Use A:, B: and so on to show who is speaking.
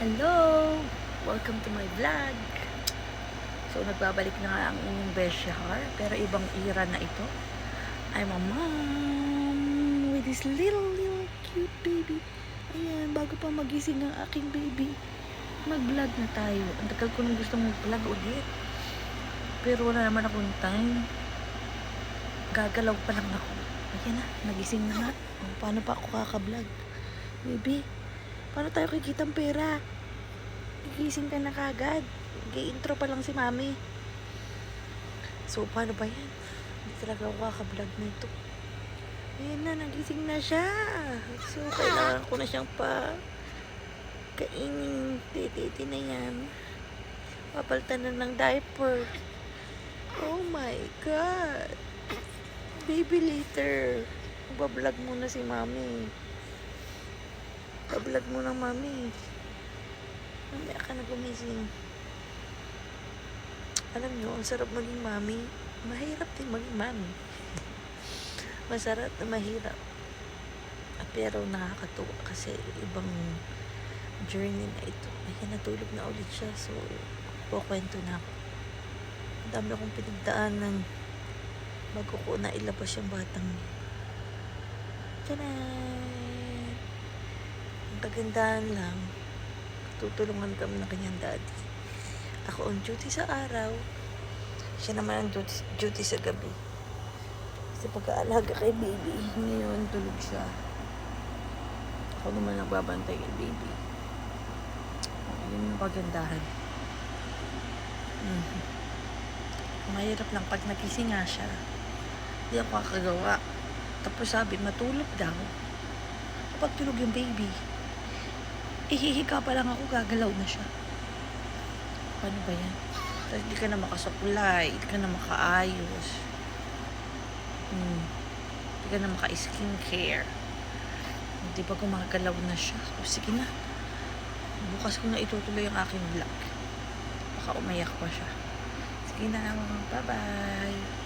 A: Hello! Welcome to my vlog. So, nagbabalik na nga ang inyong Beshahar, pero ibang era na ito. I'm a mom with this little cute baby. Ayan, bago pa magising ang aking baby, mag-vlog na tayo. Ang tagal ko nung gustong mag-vlog ulit. Pero wala naman akong time. Gagalaw pa lang ako. Ayan na, nagising na nga. O, paano pa ako kaka-vlog? Baby, paano tayo kikitang pera? Gigising ka na kagad. Gi-intro pa lang si mami. So, paano ba yan? Hindi talaga ako kaka-vlog nito. Ayan na, nagising na siya. So, kailangan ko na siyang kainin. Titi na yan. Papalitan na ng diaper. Oh my God. Baby later. Bablog muna si mami. Bablog muna mami. Mamaya ka na gumising. Alam nyo, ang sarap maging mami. Mahirap din maging mami. Masarap na mahirap. Pero nakakatuwa kasi ibang journey na ito. Ayan, natulog na ulit siya. So, kukwento na ako. Ang dami akong pinagdaanan bago ko na ilabas yung batang niya. Tanan! Ang kagandahan lang, tutulungan kami ng kanyang daddy. Ako on duty sa araw, siya naman ang duty sa gabi. Sa pag-aalaga kay baby, ngayon tulog siya. Ako naman nagbabantay kay baby. Yun yung pagandahan. Mahirap lang pag nagising nga siya. Hindi ako kakagawa. Tapos sabi, matulog daw. Kapag tulog yung baby, ihihiga pa lang ako, gagalaw na siya. Paano ba yan? Tapos hindi ka na makasuklay, hindi ka na makaayos. Hindi ka na maka-skincare. Hindi pa gumagalaw na siya. O sige na. Bukas ko na itutuloy ang aking vlog. Baka umayak pa siya. Sige na, bye-bye.